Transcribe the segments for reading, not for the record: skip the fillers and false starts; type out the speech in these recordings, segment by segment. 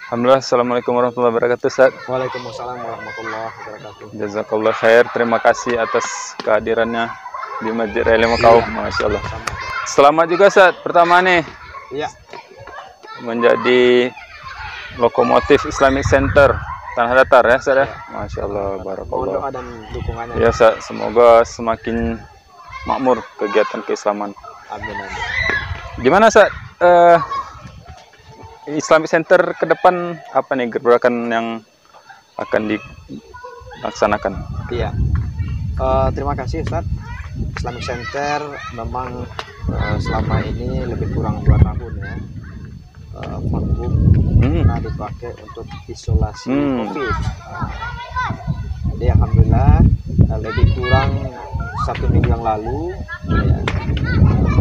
Alhamdulillah, Assalamualaikum warahmatullahi wabarakatuh, Ustaz. Waalaikumsalam warahmatullahi wabarakatuh. Jazakallah khair, terima kasih atas kehadirannya di Masjid Raya Lemekau. Masya Allah. Selamat juga, Ustaz, pertama nih Iya, menjadi lokomotif Islamic Center Tanah Datar ya, Ustaz ya. Masya Allah, mohon barakallah. doa dan dukungannya. Ya, Ustaz, semoga semakin makmur kegiatan keislaman. Amin, amin. Gimana, Ustaz? Islamic Center ke depan apa nih gerakan yang akan dilaksanakan? Iya. Terima kasih Ustaz. Islamic Center memang selama ini lebih kurang 2 tahun ya. Vakum karena dipakai untuk isolasi COVID. Jadi alhamdulillah lebih kurang 1 minggu yang lalu ya,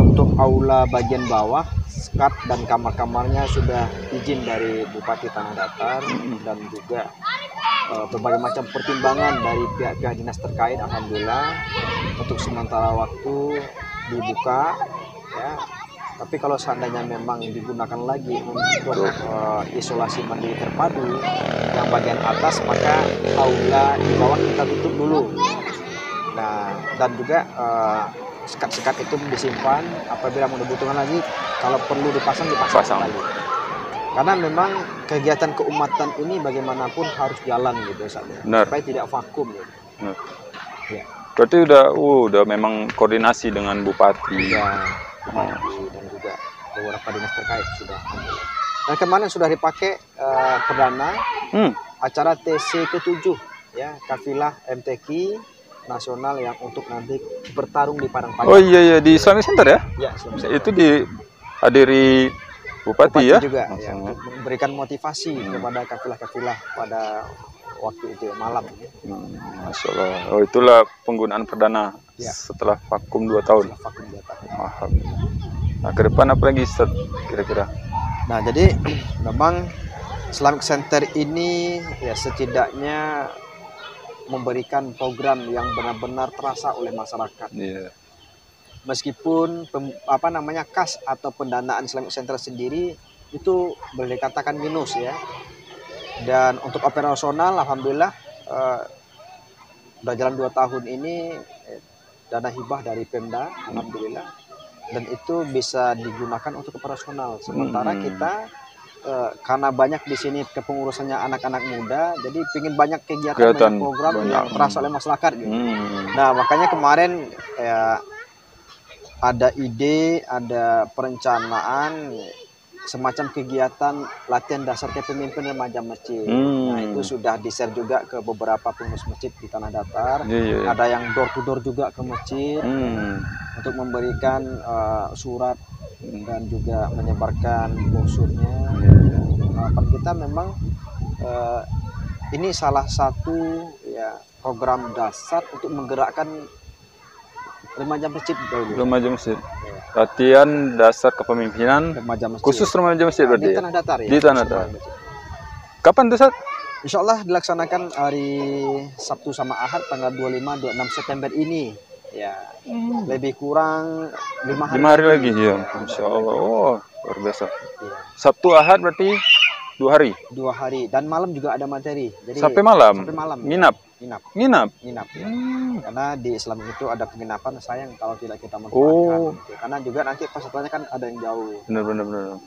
untuk aula bagian bawah skat dan kamar-kamarnya sudah izin dari Bupati Tanah Datar dan juga berbagai macam pertimbangan dari pihak-pihak dinas terkait. Alhamdulillah untuk sementara waktu dibuka ya. Tapi kalau seandainya memang digunakan lagi untuk isolasi mandiri terpadu yang bagian atas, maka aula di bawah kita tutup dulu. Nah, dan juga sekat-sekat itu disimpan, apabila mau dibutuhkan lagi, kalau perlu dipasang lagi. Karena memang kegiatan keumatan ini bagaimanapun harus jalan gitu saja, supaya tidak vakum gitu. Ya. Berarti udah memang koordinasi dengan Bupati. Ya, Bupati dan juga beberapa dinas terkait sudah. Dan kemarin sudah dipakai perdana acara TC ke-7 ya, kafilah MTQ nasional yang untuk nanti bertarung di Padang Panjang. Oh iya di Islamic Center ya? Ya, Islamic Center. Itu dihadiri Bupati ya? Juga ya, untuk memberikan motivasi kepada kafilah-kafilah pada waktu itu malam. Masya Allah. Oh, itulah penggunaan perdana setelah vakum 2 tahun. Vakum 2 tahun. Nah, ke depan apa lagi Ustaz kira-kira? Nah, jadi memang Islamic Center ini ya setidaknya memberikan program yang benar-benar terasa oleh masyarakat. Meskipun kas atau pendanaan Islamic Center sendiri itu boleh dikatakan minus ya. Dan untuk operasional alhamdulillah udah jalan 2 tahun ini dana hibah dari Pemda alhamdulillah, dan itu bisa digunakan untuk operasional. Sementara kita karena banyak di sini kepengurusannya anak-anak muda, jadi ingin banyak kegiatan banyak program yang terasa oleh masyarakat gitu. Nah, makanya kemarin ya, ada ide, ada perencanaan semacam kegiatan latihan dasar kepemimpinan remaja masjid. Nah, itu sudah di-share juga ke beberapa pengurus masjid di Tanah Datar. Ada yang door to door juga ke masjid untuk memberikan surat dan juga menyebarkan brosurnya. Harapan kita memang ini salah satu ya program dasar untuk menggerakkan remaja masjid. Remaja masjid. Latihan dasar kepemimpinan remaja masjid. Khusus remaja masjid berarti. Di Tanah Datar ya. Di Tanah Datar. Kapan tuh, Ustaz? Insya Allah dilaksanakan hari Sabtu sama Ahad tanggal 25-26 September ini. Ya, lebih kurang 5 hari lagi ya. Insya Allah. Oh, luar biasa. Sabtu Ahad berarti 2 hari. 2 hari dan malam juga ada materi. Jadi sampai malam. Nginap. Ya. Karena di Islam itu ada penginapan, sayang kalau tidak kita manfaatkan. Karena juga nanti pesertanya kan ada yang jauh. Benar.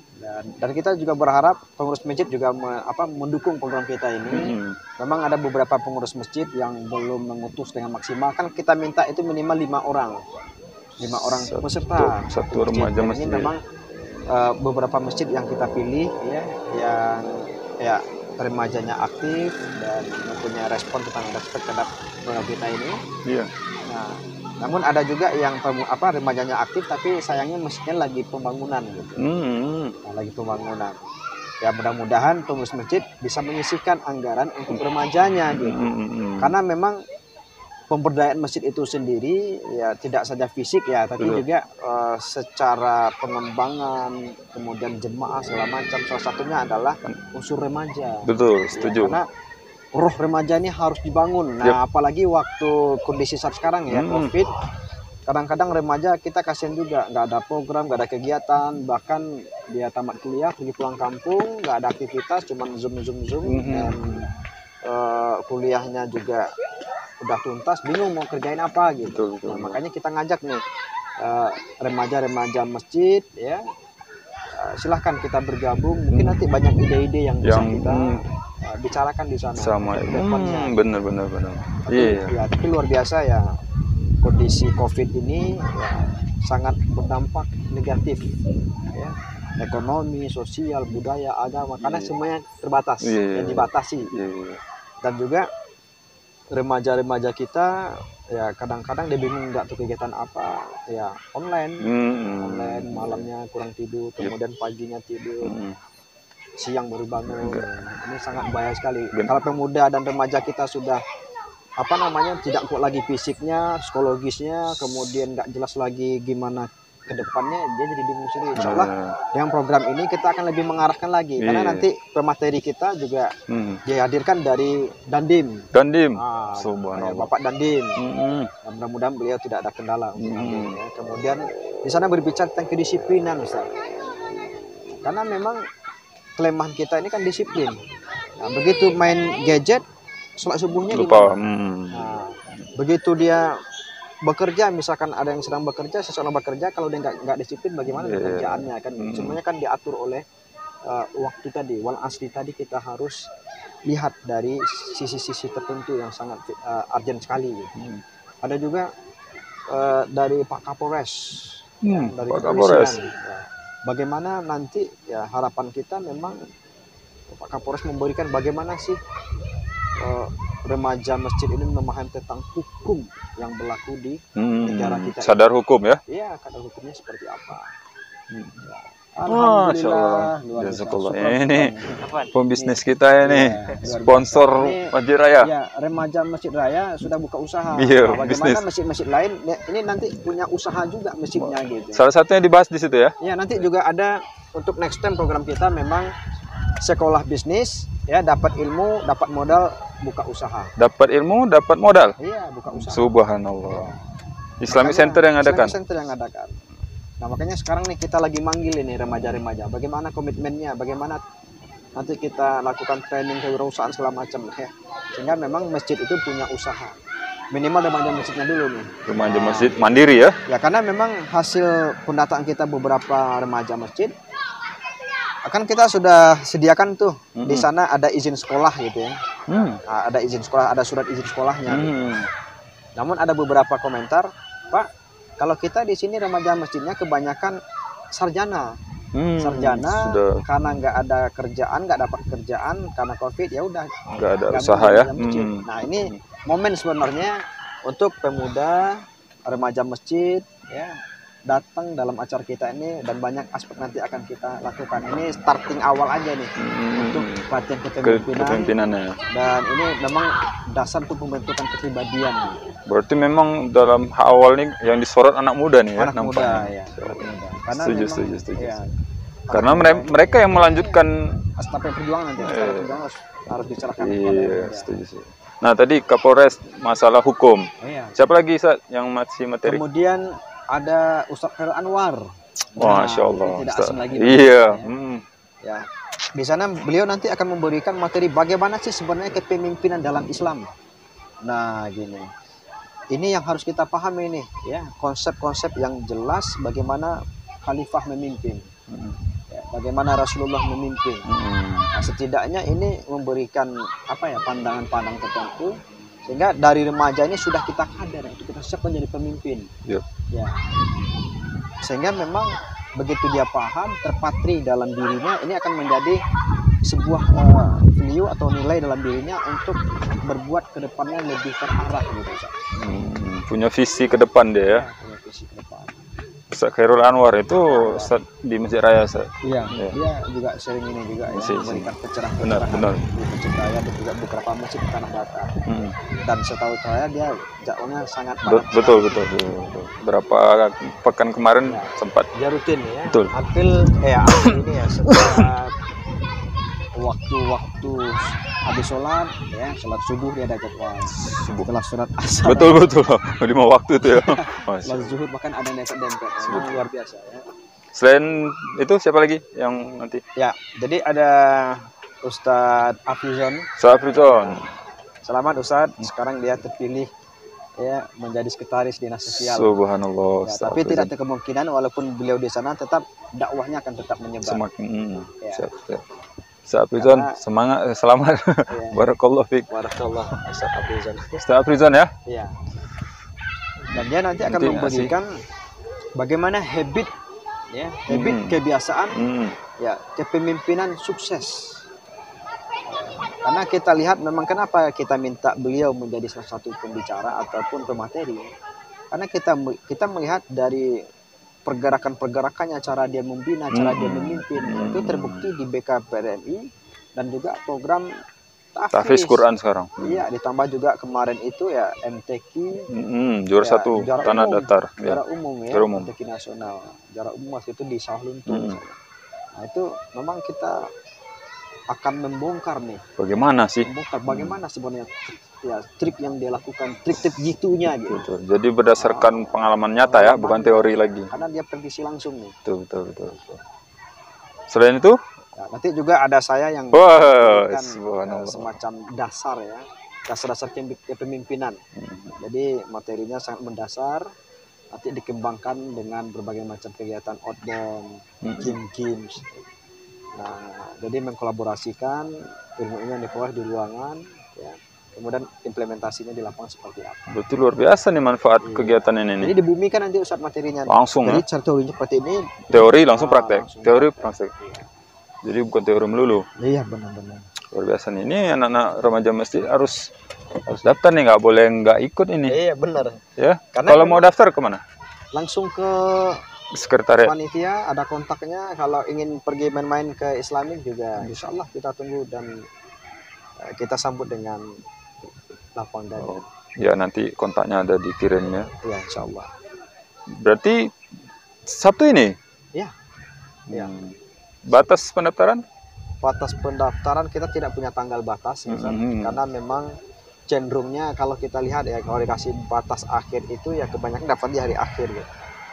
Dan kita juga berharap pengurus masjid juga mendukung program kita ini. Memang ada beberapa pengurus masjid yang belum mengutus dengan maksimal. Kan kita minta itu minimal 5 orang. 5 orang peserta. Satu remaja masjid. Ini memang beberapa masjid yang kita pilih ya, yang ya remajanya aktif dan mempunyai respon tentang respek terhadap program kita ini. Nah, namun ada juga yang remajanya aktif tapi sayangnya masjidnya lagi pembangunan gitu. Nah, lagi pembangunan. Ya mudah-mudahan pengurus masjid bisa menyisihkan anggaran untuk remajanya gitu. Karena memang pemberdayaan masjid itu sendiri ya tidak saja fisik ya, tapi juga secara pengembangan, kemudian jemaah segala macam. Salah satunya adalah unsur remaja. Betul, setuju. Karena roh remaja ini harus dibangun. Nah, apalagi waktu kondisi saat sekarang ya, COVID, kadang-kadang remaja kita kasihan juga, nggak ada program, nggak ada kegiatan, bahkan dia tamat kuliah pergi pulang kampung, nggak ada aktivitas, cuman zoom dan kuliahnya juga udah tuntas, bingung mau kerjain apa gitu. Betul. Nah, makanya kita ngajak nih remaja-remaja masjid ya, silahkan kita bergabung, mungkin nanti banyak ide-ide yang bisa kita bicarakan di sana sama bener. Ya, tapi luar biasa ya, kondisi COVID ini ya, sangat berdampak negatif ya, ekonomi, sosial, budaya, agama, karena semuanya terbatas dan dibatasi. Dan juga remaja-remaja kita ya kadang-kadang dia bingung nggak tuh kegiatan apa ya, online malamnya kurang tidur, kemudian paginya tidur, siang baru bangun. Ini sangat bahaya sekali. Kalau pemuda dan remaja kita sudah tidak kuat lagi fisiknya, psikologisnya, kemudian nggak jelas lagi gimana ke depannya, dia jadi bingung sendiri. Insya Allah dengan program ini kita akan lebih mengarahkan lagi, karena nanti pemateri kita juga dihadirkan dari Dandim. Subhanallah. Bapak Dandim. Dan mudah-mudahan beliau tidak ada kendala untuk nanti, ya. Kemudian di sana berbicara tentang kedisiplinan, Ustaz. Karena memang kelemahan kita ini kan disiplin. Nah, begitu main gadget, sholat subuhnya lupa. Nah, begitu dia bekerja, misalkan ada yang sedang bekerja, seseorang bekerja, kalau dia nggak disiplin, bagaimana pekerjaannya kan? Semuanya kan diatur oleh waktu tadi, wal asri tadi. Kita harus lihat dari sisi-sisi tertentu yang sangat urgent sekali. Gitu. Ada juga dari Pak Kapolres, dari kepolisian. Ya. Bagaimana nanti ya, harapan kita memang Pak Kapolres memberikan bagaimana sih remaja masjid ini memahami tentang hukum yang berlaku di negara kita. Sadar hukum ya? Iya, kadar hukumnya seperti apa. Alhamdulillah. Jazakallah. Ini pembisnis kita ini, sponsor Masjid Raya. Ya, remaja Masjid Raya sudah buka usaha. Iya, nah, bagaimana masjid-masjid lain ini nanti punya usaha juga masjidnya gitu. Salah satunya dibahas di situ ya? Ya, nanti juga ada untuk next time program kita memang sekolah bisnis ya, dapat ilmu, dapat modal, buka usaha. Dapat ilmu, dapat modal. Iya, buka usaha. Subhanallah. Islamic Center yang adakan. Islamic Center yang adakan. Nah, makanya sekarang nih kita lagi manggil ini remaja-remaja. Bagaimana komitmennya? Bagaimana nanti kita lakukan training kewirausahaan segala macam ya. Sehingga memang masjid itu punya usaha. Minimal remaja masjidnya dulu nih. Remaja masjid mandiri ya? Ya, karena memang hasil pendataan kita beberapa remaja masjid, akan kita sudah sediakan tuh di sana ada izin sekolah gitu ya. Nah, ada izin sekolah, ada surat izin sekolahnya. Gitu. Namun ada beberapa komentar, Pak, kalau kita di sini remaja masjidnya kebanyakan sarjana. Sarjana sudah. Karena nggak ada kerjaan, nggak dapat kerjaan karena COVID, ya udah nggak ada usaha ya. Nah, ini momen sebenarnya untuk pemuda remaja masjid ya, datang dalam acara kita ini, dan banyak aspek nanti akan kita lakukan. Ini starting awal aja nih untuk pelatihan kepemimpinannya. Dan ini memang dasar untuk pembentukan kepribadian. Berarti memang dalam awal nih yang disorot anak muda nih ya? Anak muda ya. Karena setuju. Ya, karena mereka yang melanjutkan aspek perjuangan nanti. Perjuangan harus diserahkan. Iya, setuju. Nah, tadi Kapolres masalah hukum. Siapa lagi yang masih materi? Kemudian ada Ustadz Khairul Anwar. Masya Allah. Tidak asing lagi. Iya. Ya. Di sana beliau nanti akan memberikan materi bagaimana sih sebenarnya kepemimpinan dalam Islam. Nah, gini. Ini yang harus kita pahami nih, ya, konsep-konsep yang jelas bagaimana khalifah memimpin. Ya, bagaimana Rasulullah memimpin. Nah, setidaknya ini memberikan pandangan-pandangan tertentu, sehingga dari remaja ini sudah kita kadar untuk kita siap menjadi pemimpin. Ya. Sehingga memang begitu dia paham, terpatri dalam dirinya, ini akan menjadi sebuah value atau nilai dalam dirinya untuk berbuat ke depannya lebih terarah gitu. Punya visi ke depan dia ya. Punya visi ke depan. Ustaz Khairul Anwar itu di Masjid Raya, Ustaz. Iya, dia juga sering ini juga ya, memberikan pencerahan di Masjid Raya dan juga beberapa masjid di Tanah Datar. Dan setahu saya dia dakwahnya sangat padat. Betul. Berapa pekan kemarin sempat. Dia rutin ya. Betul. April ini ya, setiap waktu-waktu habis sholat ya, sholat subuh dia ada jadwal. Subuh. Setelah sholat asar, Betul 5 waktu itu ya. Masya sholat zuhur bahkan ada dempet-dempet. Memang luar biasa ya. Selain itu siapa lagi yang nanti? Ya, jadi ada Ustadz Afrizon. Safrizon. Selamat Ustadz, sekarang dia terpilih ya menjadi sekretaris dinas sosial. Subhanallah. Ya, tapi tidak ada kemungkinan walaupun beliau di sana tetap dakwahnya akan tetap menyebar. Semakin Ya. siap. Safrizon, Karena- semangat, selamat. Ya. Barakallahu fiik. Barakallah Ustadz Afrizon. Ustaz Afrizon ya. Iya. Dan dia nanti akan Nanti memberikan bagaimana habit ya, kebiasaan ya kepemimpinan sukses. Karena kita lihat memang kenapa kita minta beliau menjadi salah satu pembicara ataupun pemateri. Karena kita melihat dari pergerakan-pergerakannya, cara dia membina, cara dia memimpin, itu terbukti di BKPRMI dan juga program Tahfiz Quran sekarang. Iya, ditambah juga kemarin itu ya MTQ Juara ya, 1 juara tanah umum, datar. juara Ya. umum ya, Juara umum. MTQ nasional. Juara umum waktu itu di Sawah Luntung. Nah, itu memang kita akan membongkar nih. Bagaimana sih? Membongkar bagaimana sebenarnya ya trik yang dia lakukan, trik-trik gitunya gitu. Betul. Jadi berdasarkan pengalaman nyata ya, bukan teori lagi. Karena dia prediksi langsung nih. Betul. Selain itu, Ya, nanti juga ada saya yang wah, memberikan, subhanallah. semacam dasar ya, dasar-dasar kepemimpinan. Jadi materinya sangat mendasar, nanti dikembangkan dengan berbagai macam kegiatan outbound, games. Nah, jadi mengkolaborasikan ilmu-ilmu yang diperoleh di ruangan, ya. Kemudian implementasinya di lapangan seperti apa. Betul, luar biasa nih manfaat kegiatan ini. Jadi dibumikan nanti Ustadz materinya. Langsung Jadi ya. cara teorinya seperti ini. Teori langsung praktek. Langsung Teori praktek. praktek. Jadi bukan teori melulu. Iya benar-benar. Luar biasa nih. Ini anak-anak remaja masjid harus daftar nih, nggak boleh nggak ikut ini. Iya benar. Ya. Karena Kalau mau daftar kemana? Langsung ke Sekretariat. panitia, ada kontaknya. Kalau ingin pergi main-main ke Islamik juga, insya Allah kita tunggu dan kita sambut dengan lapang dada. Ya, nanti kontaknya ada dikirim ya. Ya insya Allah. Berarti Sabtu ini? Ya. Ya. Batas pendaftaran? Batas pendaftaran kita tidak punya tanggal batas, ya, Ustaz. Karena memang cenderungnya kalau kita lihat ya, kalau dikasih batas akhir itu ya kebanyakan dapat di hari akhir gitu.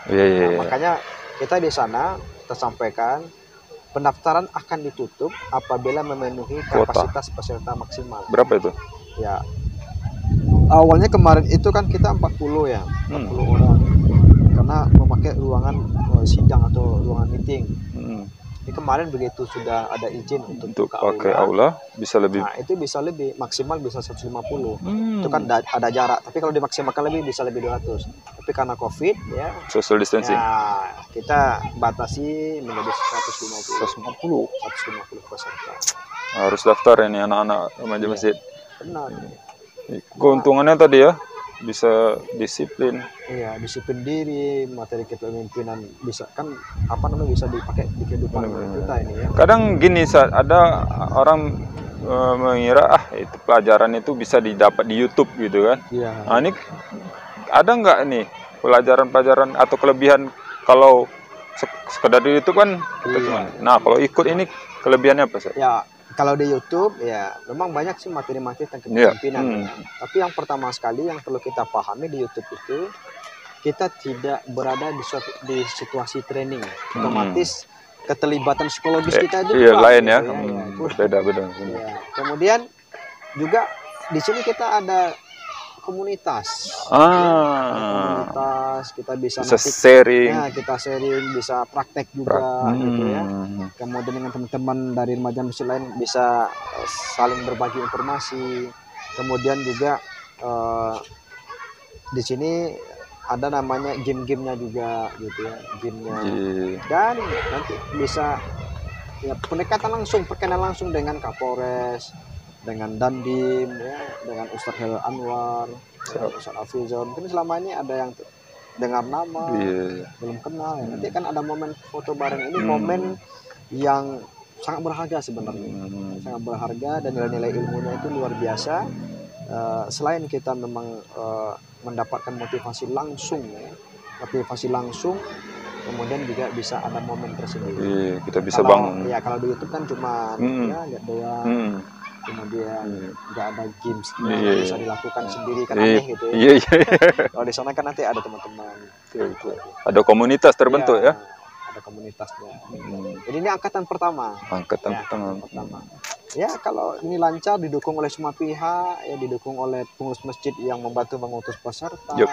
Iya. Makanya kita di sana kita sampaikan pendaftaran akan ditutup apabila memenuhi kapasitas peserta maksimal. Berapa itu? Ya. Awalnya kemarin itu kan kita 40 ya, 40 orang. Karena memakai ruangan sidang atau ruangan meeting. Ini kemarin begitu sudah ada izin untuk pakai aula bisa lebih. Nah, itu bisa lebih, maksimal bisa 150. Itu kan ada jarak, tapi kalau dimaksimalkan lebih bisa lebih 200. Tapi karena Covid ya, Social distancing. ya kita batasi menjadi 150 peserta. Harus daftar ini anak-anak remaja masjid. Benar. Keuntungannya tadi ya, bisa disiplin. Iya, disiplin diri, materi kepemimpinan bisa kan bisa dipakai di kehidupan kita ini ya. Kadang gini, saat ada orang mengira itu pelajaran itu bisa didapat di YouTube gitu kan. Iya. Nah, ini ada nggak nih pelajaran-pelajaran atau kelebihan kalau sekedar di YouTube kan kita cuman. Nah, kalau ikut ini kelebihannya apa sih? Ya, kalau di YouTube ya memang banyak sih materi-materi tentang kepemimpinan. Ya. Tapi yang pertama sekali yang perlu kita pahami di YouTube itu kita tidak berada di situasi training. Otomatis keterlibatan psikologis kita itu lain ya. Beda. Ya. Kemudian juga di sini kita ada komunitas. Komunitas kita bisa sharing. Ya, kita sharing, bisa praktek juga gitu ya. Kemudian dengan teman-teman dari remaja masjid lain bisa saling berbagi informasi. Kemudian juga di sini ada namanya game-gamenya juga gitu ya, gamenya. Dan nanti bisa ya pendekatan langsung, perkenalan langsung dengan Kapolres, dengan Dandim ya, dengan Ustadz Helal Anwar, Ustadz Afrizon. Mungkin selama ini ada yang dengar nama, belum kenal ya. Nanti kan ada momen foto bareng ini, momen yang sangat berharga sebenarnya. Sangat berharga dan nilai-nilai ilmunya itu luar biasa. Selain kita memang mendapatkan motivasi langsung ya, kemudian juga bisa ada momen tersendiri. Iya, kita bisa Kalau bangun. ya kalau di YouTube kan cuma ya lihat doang, kemudian nggak ada games Iya, bisa iya. dilakukan sendiri kan Iya, aneh gitu ya. iya, iya. Kalau di sana kan nanti ada teman-teman. Ada komunitas terbentuk ya. Ada komunitasnya. Jadi ini angkatan pertama. Angkatan Ya, pertama. pertama. Ya kalau ini lancar didukung oleh semua pihak, ya didukung oleh pengurus masjid yang membantu mengutus peserta. Yup.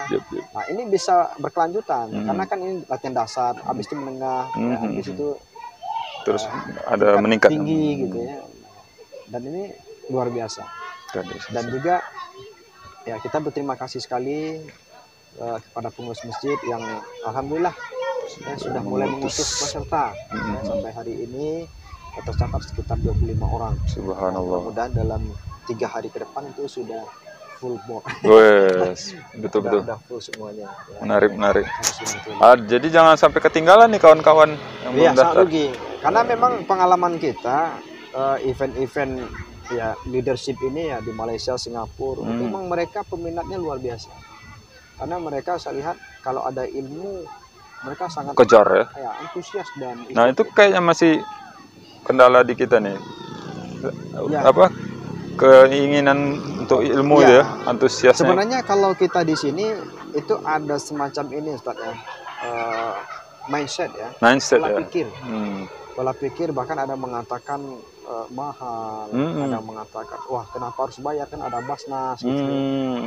Nah ini bisa berkelanjutan karena kan ini latihan dasar, habis itu menengah, ya, habis itu Terus ada meningkat tinggi gitu ya. Dan ini luar biasa. Dan juga ya kita berterima kasih sekali kepada pengurus masjid yang alhamdulillah sudah mulai mengutus peserta. Sampai hari ini tercatat sekitar 25 orang. Subhanallah. Mudah-mudahan dalam 3 hari ke depan itu sudah full board. Wes, betul. Udah full semuanya. Ya. Menarik. Jadi jangan sampai ketinggalan nih kawan-kawan yang belum sangat daftar. rugi. Karena memang pengalaman kita event-event ya leadership ini ya di Malaysia, Singapura, itu memang mereka peminatnya luar biasa. Karena mereka saya lihat kalau ada ilmu mereka sangat kejar ya. Ya antusias dan nah itu kayaknya masih kendala di kita nih. Ya. Apa keinginan untuk ilmu ya, antusiasnya. Sebenarnya kalau kita di sini itu ada semacam ini Ustaz ya. Mindset ya. Pola pikir. Pola pikir bahkan ada mengatakan mahal, ada mengatakan wah kenapa harus bayar kan ada Basnas gitu.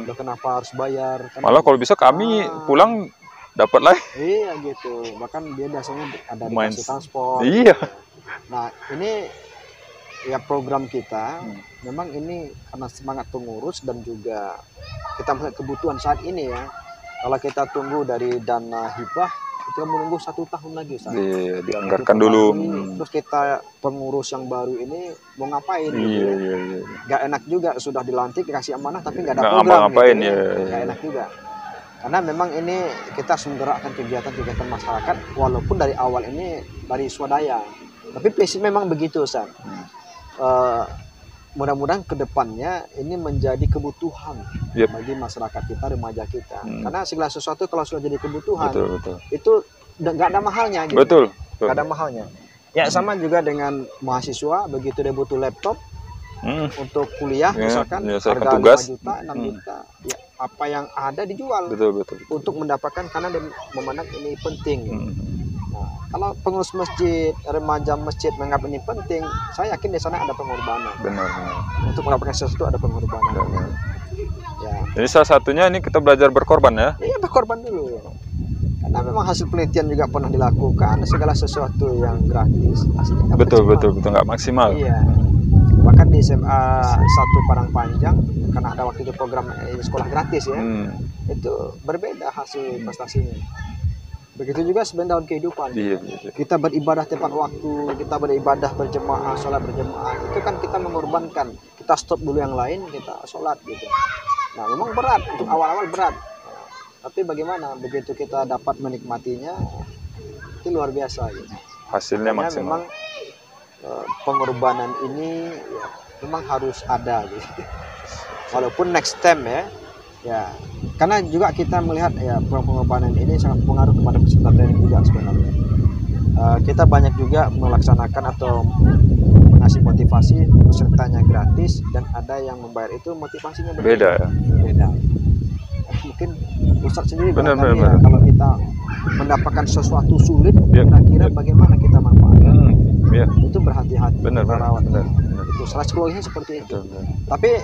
Loh, kenapa harus bayar kan. Malah kalau bisa kami pulang dapat lah. Iya gitu. Bahkan dia biasanya ada dikasih transport. Iya. Nah, ini ya program kita memang ini karena semangat pengurus dan juga kita melihat kebutuhan saat ini ya. Kalau kita tunggu dari dana hibah itu menunggu 1 tahun lagi Ustaz. Iya, dianggarkan dulu. Terus kita pengurus yang baru ini mau ngapain gitu ya. Gak enak juga sudah dilantik dikasih amanah tapi nggak ada program gitu ya. Gak enak juga. Karena memang ini kita harus menggerakkan kegiatan-kegiatan masyarakat walaupun dari awal ini dari swadaya. Tapi prinsip memang begitu Ustaz. Mudah-mudahan kedepannya ini menjadi kebutuhan bagi masyarakat kita, remaja kita. Karena segala sesuatu kalau sudah jadi kebutuhan, itu nggak ada mahalnya. Gitu. Betul. Nggak ada mahalnya. Ya sama juga dengan mahasiswa, begitu dia butuh laptop untuk kuliah, misalkan harga tugas. 5 juta, 6 juta, ya apa yang ada dijual. Betul. Untuk mendapatkan karena dia memandang ini penting. Gitu. Kalau pengurus masjid, remaja masjid menganggap ini penting, saya yakin di sana ada pengorbanan. Benar. Untuk mendapatkan sesuatu ada pengorbanan. Ya. Jadi salah satunya ini kita belajar berkorban ya? Iya berkorban dulu. Karena memang hasil penelitian juga pernah dilakukan, segala sesuatu yang gratis hasilnya betul nggak maksimal. Iya. Bahkan di SMA 1 Padang Panjang karena ada waktu itu program sekolah gratis ya, itu berbeda hasil prestasinya. Begitu juga sebenarnya dalam kehidupan. Iya. Kita beribadah tepat waktu, kita beribadah berjemaah, sholat berjemaah, itu kan kita mengorbankan. Kita stop dulu yang lain, kita sholat gitu. Nah memang berat, untuk awal-awal berat. Tapi bagaimana, begitu kita dapat menikmatinya, itu luar biasa gitu. Hasilnya makanya maksimal. Memang pengorbanan ini ya, memang harus ada gitu. Walaupun next time ya karena juga kita melihat ya pengorbanan ini sangat pengaruh kepada peserta training juga sebenarnya. Kita banyak juga melaksanakan atau mengasih motivasi pesertanya gratis dan ada yang membayar itu motivasinya beda. Mungkin Ustaz sendiri benar. Kalau kita mendapatkan sesuatu sulit kira-kira bagaimana kita manfaatkan. Itu berhati-hati. Benar. Itu salah psikologinya seperti itu. Tapi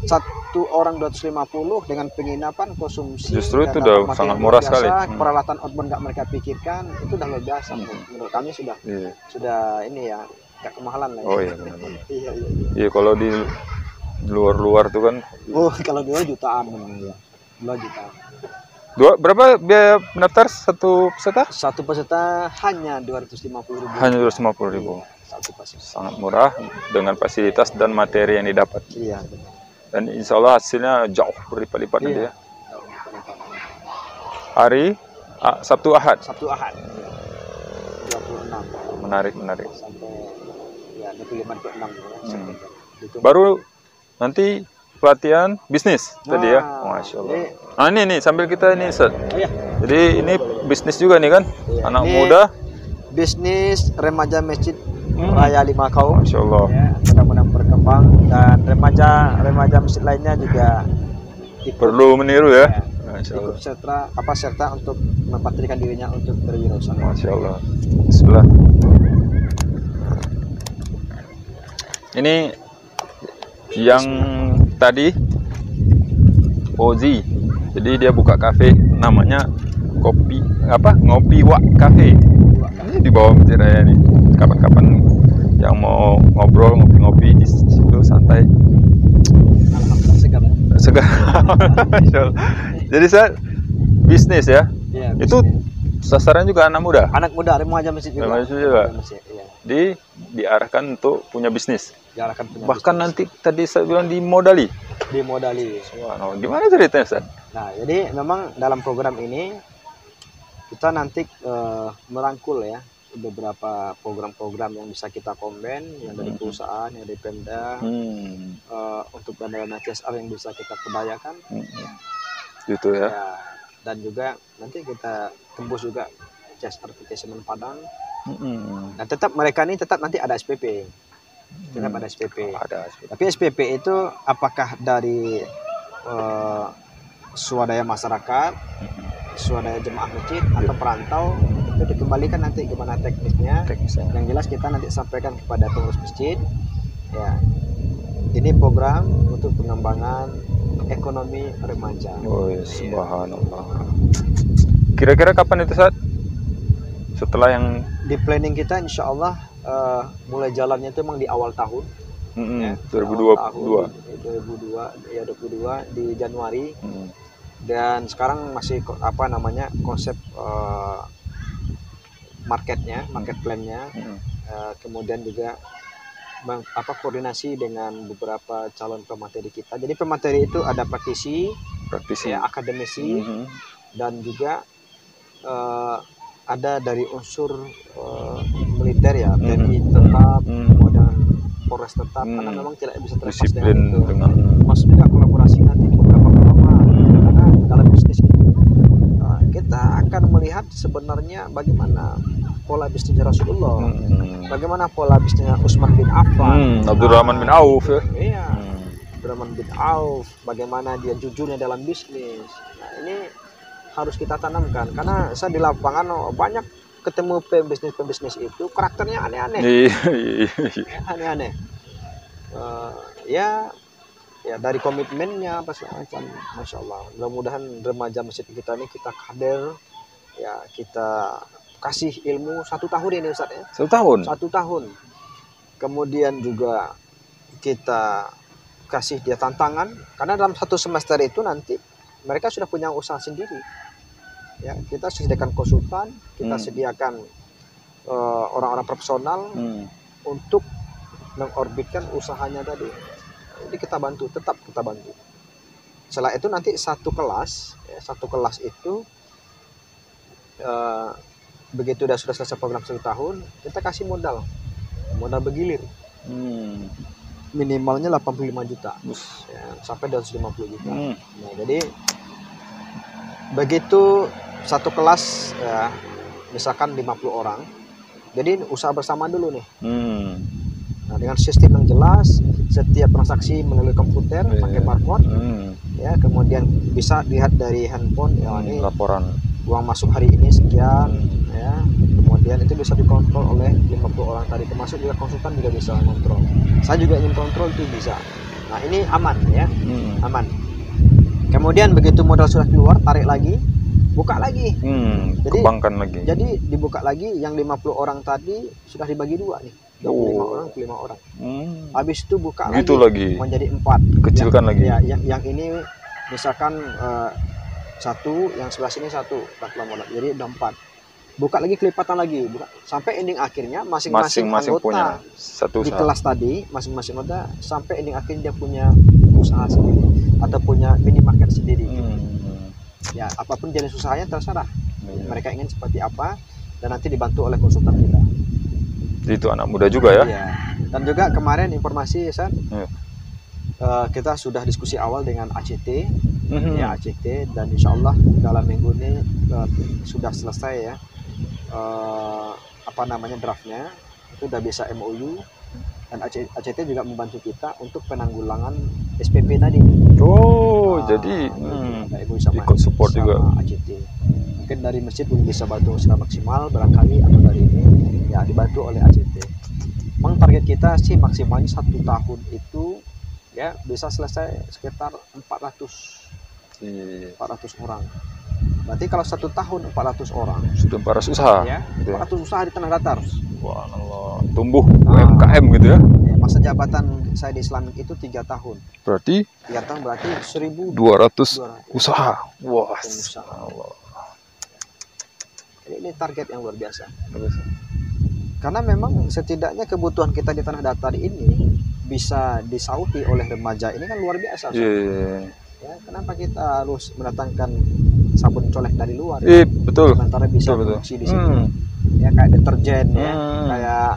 satu orang 250 dengan penginapan konsumsi justru itu udah sangat murah sekali. Peralatan outbound nggak mereka pikirkan itu udah luar biasa. Menurut kami sudah ini ya nggak kemahalan lah. Oh iya benar. Iya kalau di luar tuh kan. Oh kalau di luar jutaan ya. 2 jutaan. Berapa biaya pendaftar satu peserta? Satu peserta hanya 250.000. Hanya 250.000. Satu peserta. Sangat murah dengan fasilitas dan materi yang didapat. Iya benar. Dan insya Allah hasilnya jauh berlipat-lipat nanti ya. Hari Sabtu Ahad. 26. Menarik. Sampai ya 25-26 ya. Baru nanti pelatihan bisnis tadi ya. Masya Allah. Nah ini sambil kita ini set. Jadi ini bisnis juga nih kan, Iya, anak ini muda. bisnis remaja Masjid Raya Lima Kaum. Masya Allah. Ya, mudah-mudahan berkembang, dan remaja masjid lainnya juga ikut, Perlu meniru ya. ya, Masya ikut Allah. serta untuk mempatrikan dirinya untuk berwirausaha. Masya Allah. Bismillah. Ini yang tadi Ozi. Jadi dia buka kafe namanya Ngopi Wak Cafe. Ini di bawah Masjid Raya nih. Kapan-kapan yang mau ngobrol ngopi-ngopi di situ santai. Alhamdulillah segar. Segar. Masya Allah. Jadi saya bisnis ya. Ya, Itu sasaran juga anak muda. anak muda remaja masjid juga. Remaja juga. Masjid, ya. Diarahkan untuk punya bisnis. Diarahkan punya Bahkan bisnis. nanti tadi saya bilang dimodali. dimodali. Wah, gimana ceritanya, Ustaz? Nah, jadi memang dalam program ini kita nanti merangkul ya beberapa program-program yang bisa kita komben, yang dari perusahaan, yang dari Pemda, untuk dana CSR yang bisa kita perdayakan, Gitu ya. ya, dan juga nanti kita tembus juga CSR PT Semen Padang. Nah, tetap mereka ini tetap nanti ada SPP, tetap ada SPP. Ada SPP. Tapi SPP itu apakah dari swadaya masyarakat, swadaya jemaah masjid, atau perantau, itu dikembalikan nanti gimana teknisnya. Yang jelas kita nanti sampaikan kepada pengurus masjid, ya, ini program untuk pengembangan ekonomi remaja. Oh, ya, subhanallah. Kira-kira kapan itu, Ustaz? Setelah yang Di planning kita insya Allah mulai jalannya itu memang di awal tahun. Ya, 2022. 2022 di Januari. Dan sekarang masih konsep market plan-nya, kemudian juga koordinasi dengan beberapa calon pemateri kita. Jadi pemateri itu ada praktisi, ya, akademisi, dan juga ada dari unsur militer ya, TNI tetap, kemudian Polres tetap, karena memang tidak bisa terlepas disiplin dengan itu. dengan Masuk juga kolaborasi nanti beberapa ulama, karena dalam bisnis itu kita akan melihat sebenarnya bagaimana pola bisnis Rasulullah, bagaimana pola bisnisnya Utsman bin Affan, Abdurrahman bin Auf ya. Iya, Abdurrahman bin Auf, bagaimana dia jujurnya dalam bisnis. Nah, ini harus kita tanamkan, karena saya di lapangan banyak ketemu pembisnis itu karakternya aneh-aneh. Aneh-aneh. Ya dari komitmennya apa segala macam, masya Allah. Mudah-mudahan remaja masjid kita ini kita kader, ya, kita kasih ilmu 1 tahun ini, Ustaz ya. 1 tahun. 1 tahun. Kemudian juga kita kasih dia tantangan, karena dalam 1 semester itu nanti mereka sudah punya usaha sendiri. Ya, kita sediakan konsultan, kita sediakan orang-orang profesional untuk mengorbitkan usahanya tadi. Jadi kita bantu, tetap kita bantu. Setelah itu nanti satu kelas itu begitu sudah selesai program 1 tahun, kita kasih modal bergilir. Minimalnya 85 juta, ya, sampai 250 juta. Nah, jadi begitu satu kelas, ya, misalkan 50 orang, jadi usaha bersama dulu nih. Nah, dengan sistem yang jelas, setiap transaksi melalui komputer pakai barcode, ya, kemudian bisa lihat dari handphone, ya, ini laporan uang masuk hari ini sekian, ya, kemudian itu bisa dikontrol oleh 50 orang tadi, termasuk juga konsultan juga bisa kontrol. Saya juga ingin kontrol, itu bisa. Nah, ini aman ya, aman. Kemudian begitu modal sudah keluar, tarik lagi, buka lagi. Jadi kembangkan lagi. Jadi dibuka lagi, yang 50 orang tadi sudah dibagi 2 nih. 25 orang ke 5 orang. Habis itu buka lagi menjadi 4. Kecilkan lagi. Ya, yang ini misalkan 1, yang sebelah sini 1, jadi ada 4. Buka lagi, kelipatan lagi, sampai ending akhirnya masing-masing anggota punya satu di usaha. kelas tadi, masing-masing anggota sampai ending akhirnya dia punya usaha sendiri atau punya minimarket sendiri. Ya, apapun jenis usahanya terserah. Mereka ingin seperti apa, dan nanti dibantu oleh konsultan kita. Itu anak muda juga ya. Dan juga kemarin informasi, San, kita sudah diskusi awal dengan ACT, ya ACT, dan insya Allah dalam minggu ini sudah selesai ya, apa namanya, draftnya, itu udah bisa MOU, dan ACT juga membantu kita untuk penanggulangan SPP tadi. Jadi ada MOU sama, ikut support sama juga ACT. Mungkin dari masjid belum bisa bantu secara maksimal barangkali, atau dari ini ya dibantu oleh ACT. Memang target kita sih maksimalnya 1 tahun itu ya bisa selesai sekitar 400 orang. Berarti kalau 1 tahun 400 orang sudah 400 usaha ya, gitu. 400 usaha di tanah datar. Wah, Allah, tumbuh UMKM gitu ya. Masa jabatan saya di Islamic itu 3 tahun. Berarti 3 tahun berarti 1.200 usaha. Wah, Allah. Jadi ini target yang luar biasa. Karena memang setidaknya kebutuhan kita di tanah datar ini bisa disauti oleh remaja ini kan luar biasa. Ya, kenapa kita harus mendatangkan sabun colek dari luar? Betul. Sementara bisa produksi di sini. Ya kayak deterjen ya, kayak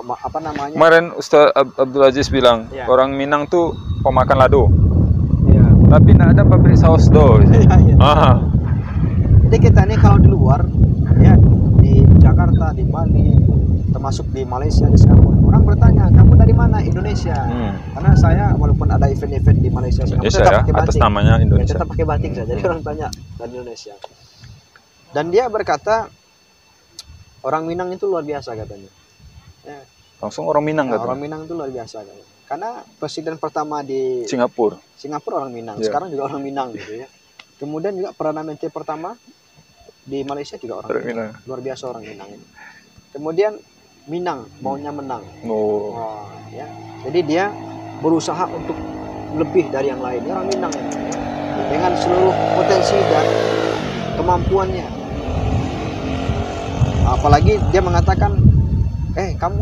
apa namanya? Kemarin Ustaz Abdul Aziz bilang orang Minang tuh pemakan lado. Tapi nggak ada pabrik saus do. Jadi kita ini kalau di luar ya, di Jakarta, di Bali, termasuk di Malaysia, di Singapura, orang bertanya, kamu dari mana? Indonesia. Karena saya walaupun ada event-event di Malaysia, Singapura, tetap pakai batik. Atas namanya Indonesia. Tetap pakai batik saja. Jadi orang tanya dari Indonesia. Dan dia berkata orang Minang itu luar biasa katanya. Ya. Langsung orang Minang katanya. Orang Minang itu luar biasa katanya. Karena presiden pertama di Singapura orang Minang. Sekarang juga orang Minang gitu ya. Kemudian juga Perdana Menteri pertama di Malaysia juga orang Minang. Luar biasa orang Minang ini. Kemudian Minang maunya menang. Ya. Jadi dia berusaha untuk lebih dari yang lain. Orang Minang ya. Dengan seluruh potensi dan kemampuannya. Apalagi dia mengatakan, kamu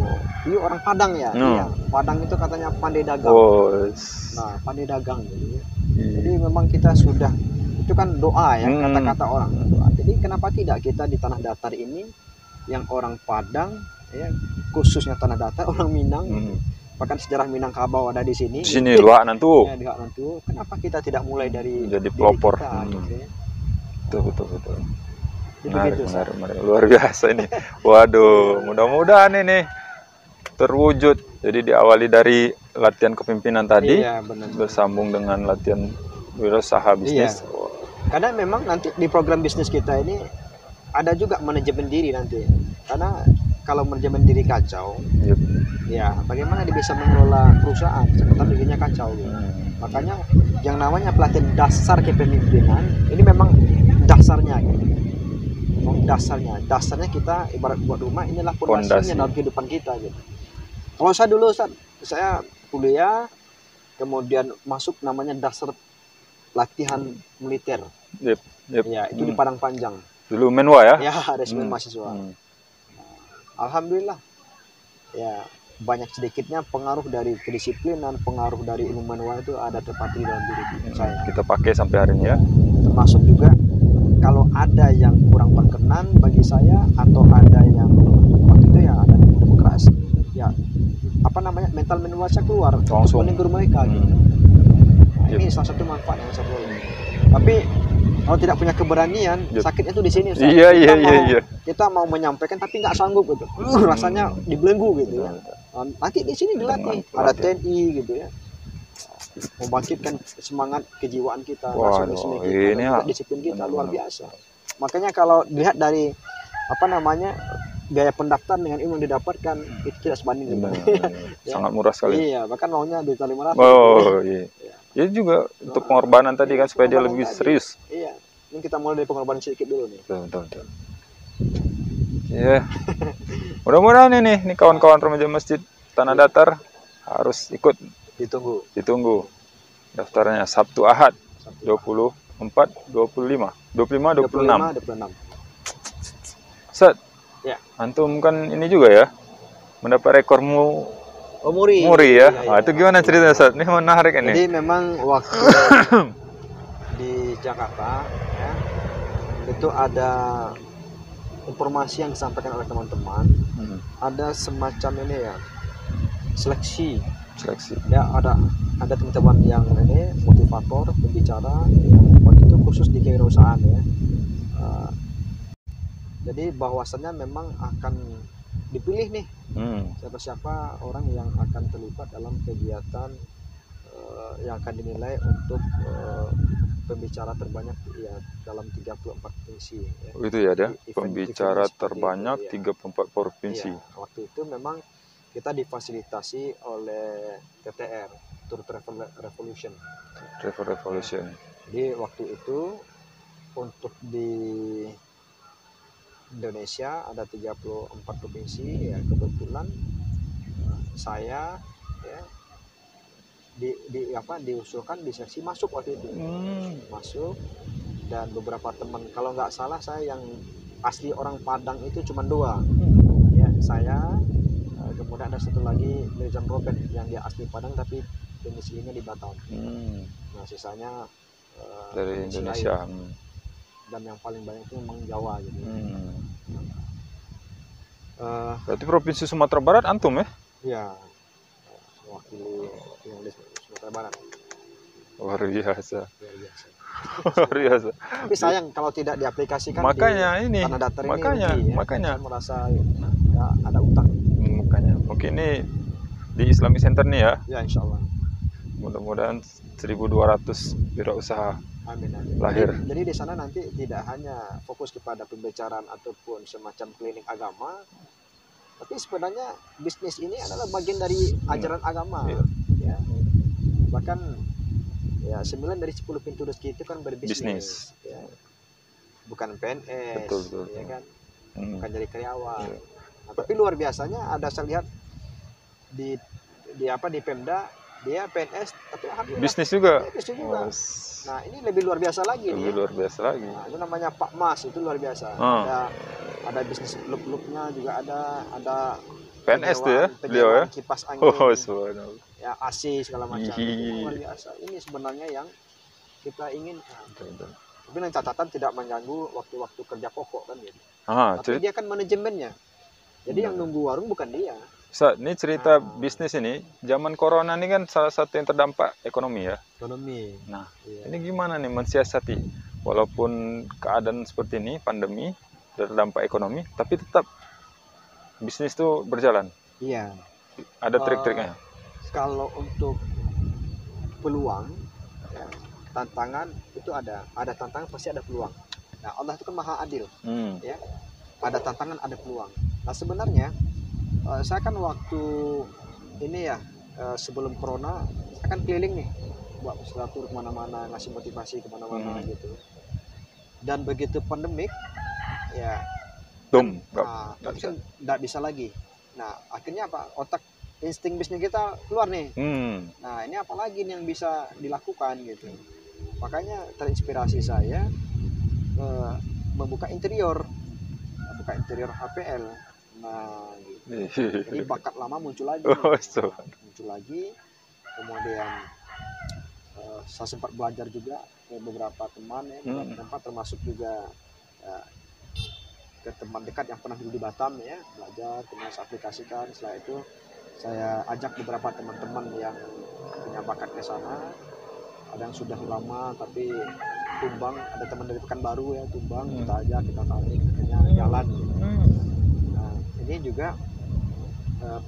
orang Padang ya? Iya. Padang itu katanya pandai dagang. Nah, pandai dagang gitu. Jadi memang kita sudah, itu kan doa ya, kata-kata orang doa. Jadi kenapa tidak kita di tanah datar ini yang orang Padang ya, khususnya tanah datar orang Minang, bahkan sejarah Minangkabau ada di sini. Di sini Luak Nantu. Ya, di Luak Nantu. Kenapa kita tidak mulai dari jadi pelopor? Gitu ya. Betul. Menarik. Luar biasa ini. Waduh, mudah-mudahan ini terwujud. Jadi diawali dari latihan kepemimpinan tadi, bersambung dengan latihan wirausaha bisnis. Karena memang nanti di program bisnis kita ini ada juga manajemen diri nanti. Karena kalau manajemen diri kacau, ya bagaimana dia bisa mengelola perusahaan sementara dirinya kacau gitu. Makanya yang namanya pelatihan dasar kepemimpinan ini memang dasarnya gitu. Dasarnya kita ibarat buat rumah, inilah fondasinya dalam kehidupan kita gitu. Kalau saya dulu saya kuliah, kemudian masuk namanya dasar latihan militer. Ya, itu di Padang Panjang. Dulu menwa ya? Ya, resmen mahasiswa. Alhamdulillah. Ya, banyak sedikitnya pengaruh dari kedisiplinan, pengaruh dari ilmu menwa itu ada terpatri dalam diri saya. Kita pakai sampai hari ini ya. Termasuk juga kalau ada yang kurang berkenan bagi saya, atau ada yang waktu itu ya ada demokrasi, ya apa namanya, mental menua saya keluar untuk menegur mereka gitu. Ini salah satu manfaat yang saya boleh. Tapi kalau tidak punya keberanian, sakitnya tuh di sini. Iya. Kita mau menyampaikan tapi nggak sanggup gitu. Rasanya dibelenggu gitu ya. Nanti di sini dilatih, ada TNI gitu ya. Membangkitkan semangat kejiwaan kita, nasionalisme kita, disiplin kita luar biasa. Makanya kalau dilihat dari apa namanya, biaya pendaftaran dengan ilmu yang didapatkan itu tidak sebanding. Sangat murah sekali. Iya, bahkan maunya 2.500. Iya. Jadi juga untuk pengorbanan tadi kan supaya dia lebih serius. Iya. Ini kita mulai dari pengorbanan sedikit dulu nih. Betul. Iya. Mudah-mudahan ini kawan-kawan remaja masjid Tanah Datar harus ikut. Ditunggu. Daftarnya Sabtu Ahad 24, 25, 26. Ustaz, antum kan ini juga ya, mendapat rekor muri ya. Iya. Itu gimana ceritanya, Ustaz? Ini menarik ini. Jadi memang waktu di Jakarta ya, itu ada informasi yang disampaikan oleh teman-teman. Ada semacam ini ya, seleksi Seleksi. Ya ada teman-teman yang ini motivator, pembicara yang waktu itu khusus di kewirausahaan ya. Jadi bahwasannya memang akan dipilih nih siapa-siapa orang yang akan terlibat dalam kegiatan yang akan dinilai untuk pembicara terbanyak ya dalam 34 provinsi ya. Oh, itu ya ada pembicara terbanyak itu, ya. 34 provinsi. Ya, waktu itu memang kita difasilitasi oleh TTR, Tour Travel Revolution. Travel Revolution. Jadi waktu itu untuk di Indonesia ada 34 provinsi ya, kebetulan saya ya diusulkan di seleksi masuk waktu itu. Masuk, dan beberapa teman, kalau nggak salah saya yang asli orang Padang itu cuma 2 ya, saya kemudian ada satu lagi Mirjam Robert yang dia asli Padang tapi domisilinya di Batam. Nah sisanya dari Indonesia. Dan yang paling banyak itu memang Jawa gitu. Berarti provinsi Sumatera Barat antum ya? Ya, mewakili Sumatera Barat. Luar biasa. Luar biasa. Luar biasa. Tapi sayang kalau tidak diaplikasikan makanya di ini tanah datar makanya ini rugi, ya. Makanya saya merasa ya, ada utang. Makanya mungkin ini di Islamic Center nih ya. Ya insya Allah. Mudah-mudahan 1.200 wirausaha Amin. lahir. Jadi di sana nanti tidak hanya fokus kepada pembicaraan ataupun semacam klinik agama, tapi sebenarnya bisnis ini adalah bagian dari ajaran agama. Ya. Bahkan ya 9 dari 10 pintu rezeki itu kan berbisnis. Ya. Bukan PNS, betul. Ya kan? Bukan jadi karyawan. Nah, tapi luar biasanya ada saya lihat di Pemda dia PNS tapi alhamdulillah bisnis juga. Bisnis juga. Nah ini lebih luar biasa lagi. Luar biasa lagi. Nah, itu namanya Pak Mas, itu luar biasa. Ada bisnis klub-klubnya juga ada PNS tuh ya beliau ya. Kipas angin. Ya AC segala macam. Itu luar biasa. Ini sebenarnya yang kita inginkan. Tapi dengan catatan tidak mengganggu waktu-waktu kerja pokok kan gitu. Tapi dia kan manajemennya. Jadi yang nunggu warung bukan dia. Ini cerita bisnis ini, zaman corona ini kan salah satu yang terdampak ekonomi ya. Ekonomi. Nah, ini gimana nih mensiasati? Walaupun keadaan seperti ini, pandemi, terdampak ekonomi, tapi tetap bisnis itu berjalan. Iya. Ada trik-triknya. Kalau untuk peluang, ya, tantangan itu ada tantangan pasti ada peluang. Nah, Allah itu kan maha adil, ya. Ada tantangan ada peluang. Nah sebenarnya saya kan waktu ini ya sebelum corona saya kan keliling nih buat tur kemana-mana, ngasih motivasi kemana-mana gitu. Dan begitu pandemik ya nggak bisa lagi. Nah akhirnya apa, otak insting bisnis kita keluar nih. Nah ini apalagi nih yang bisa dilakukan gitu. Makanya terinspirasi saya membuka interior HPL. Nah gitu. Jadi bakat lama muncul lagi. Kemudian saya sempat belajar juga ke beberapa teman ya, beberapa tempat, termasuk juga ke teman dekat yang pernah dulu di Batam ya, belajar, kemudian saya aplikasikan. Setelah itu saya ajak beberapa teman-teman yang punya bakat ke sana. Ada yang sudah lama tapi tumbang, ada teman dari Pekanbaru ya tumbang, kita ajak, kita tarik, akhirnya jalan gitu. Nah ini juga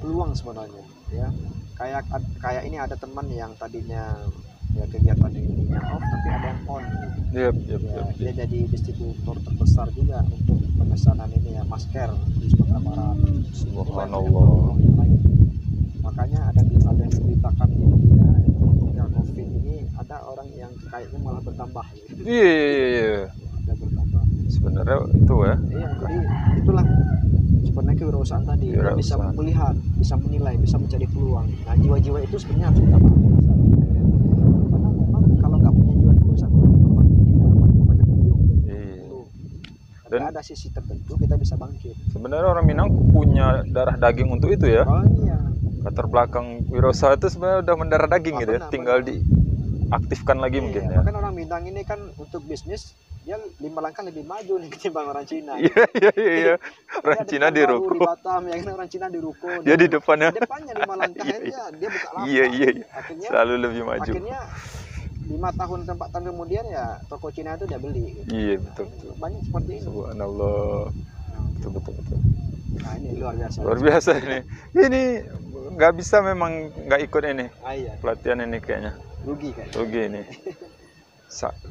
peluang sebenarnya ya, kayak ini ada teman yang tadinya ya kegiatan ini yang off tapi ada yang on gitu. Dia jadi distributor terbesar juga untuk pemesanan ini ya, masker di Sumatera Barat. Subhanallah. Makanya ada yang diberitakan di media ketika COVID ini ada orang yang kayaknya malah bertambah gitu. Iya. Ada bertambah. Sebenarnya itu ya. Iya, jadi itulah sebenarnya kewirausahaan tadi. Kita bisa melihat, bisa menilai, bisa mencari peluang. Nah, jiwa-jiwa itu sebenarnya harus kita bangun. Karena memang kalau nggak punya jiwa kewirausahaan memang ini ya banyak peluang. Dan ada sisi tertentu kita bisa bangkit. Sebenarnya orang Minang punya darah daging untuk itu ya. Oh iya. Latar belakang wirausaha itu sebenarnya udah mendarah daging gitu ya. Tinggal diaktifkan lagi mungkin ya. Bahkan orang Minang ini kan untuk bisnis dia 5 langkah lebih maju nih ketimbang orang Cina. Iya. Orang Dia Cina ada di baru ruko. di Batam ya kan, orang Cina di ruko. Dia di depannya. Depannya 5 langkah aja dia buka lapak. Iya. Akhirnya Selalu lebih maju. akhirnya 5 tahun 4 tahun kemudian ya toko Cina itu dia beli. Gitu. Iya, betul. Banyak seperti ini. Subhanallah. Betul. Nah ini luar biasa. Luar biasa ini. Ini nggak bisa memang nggak ikut ini Iya. pelatihan ini kayaknya. Rugi kan. Rugi ini.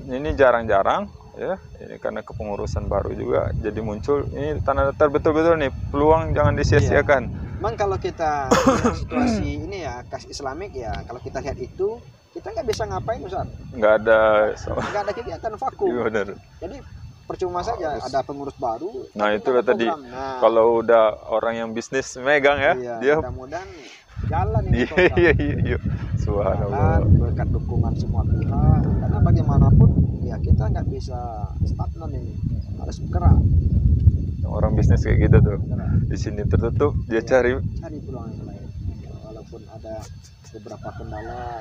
Ini jarang-jarang ya. Ini karena kepengurusan baru juga jadi muncul. Ini tanah datar betul-betul nih, peluang jangan disia-siakan. Memang kalau kita lihat situasi ini ya kas Islamik ya, kalau kita lihat itu kita nggak bisa ngapain Ustaz. Nggak ada Kegiatan vakum. Iya, benar. Jadi percuma saja ada pengurus baru. Nah itu tapi tadi nah, kalau udah orang yang bisnis megang ya, iya, dia mudah-mudahan jalan ini iya. Subhanallah. jalan berkat dukungan semua pihak. Karena bagaimanapun ya kita nggak bisa stagnan ini, harus bergerak. Orang bisnis kayak gitu tuh. Di sini tertutup, dia cari peluang yang lain. Walaupun ada beberapa kendala,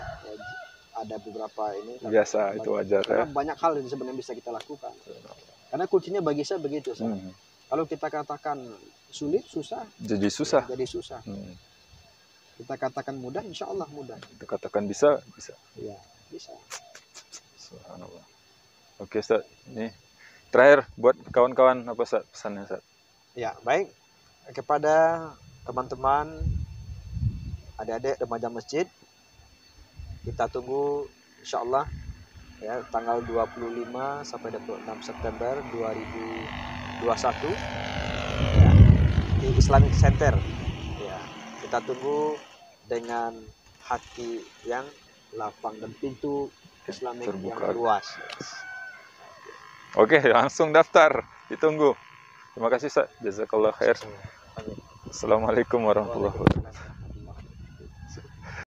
ada beberapa ini. biasa, itu wajar ya. Karena banyak hal yang sebenarnya bisa kita lakukan. Karena kuncinya bagi saya begitu. Kalau kita katakan sulit, susah. Jadi susah. Kita katakan mudah, insya Allah mudah. Kita katakan bisa. Iya, bisa. Subhanallah. Oke, Ustaz. Nih, terakhir buat kawan-kawan apa Ustaz pesannya, Ustaz? Ya, baik. Kepada teman-teman, adik-adik remaja masjid, kita tunggu insya Allah ya tanggal 25 sampai 26 September 2021 ya, di Islamic Center. Ya, kita tunggu dengan hati yang lapang dan pintu Islamic terbuka, yang luas. Oke, langsung daftar, ditunggu. Terima kasih Ustaz. Jazakallah khair. Assalamualaikum warahmatullahi wabarakatuh.